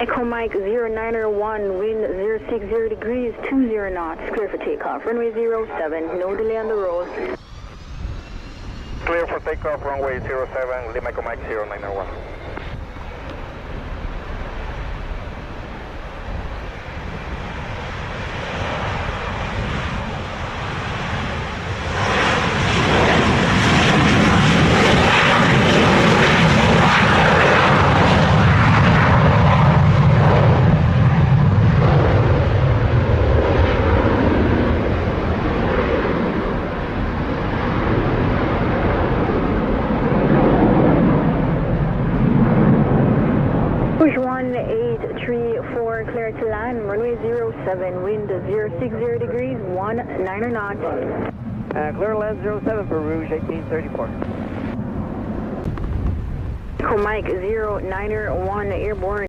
Echo Mike 0901, wind 060 degrees, 20 knots, clear for takeoff. Runway 07, no delay on the road. Clear for takeoff, runway 07, Lima Echo Mike 0901. Push 1834, clear to land, runway 07, wind 060 degrees, 19 knots. Clear land 07 for Rouge 1834. Echo Mike 091, airborne.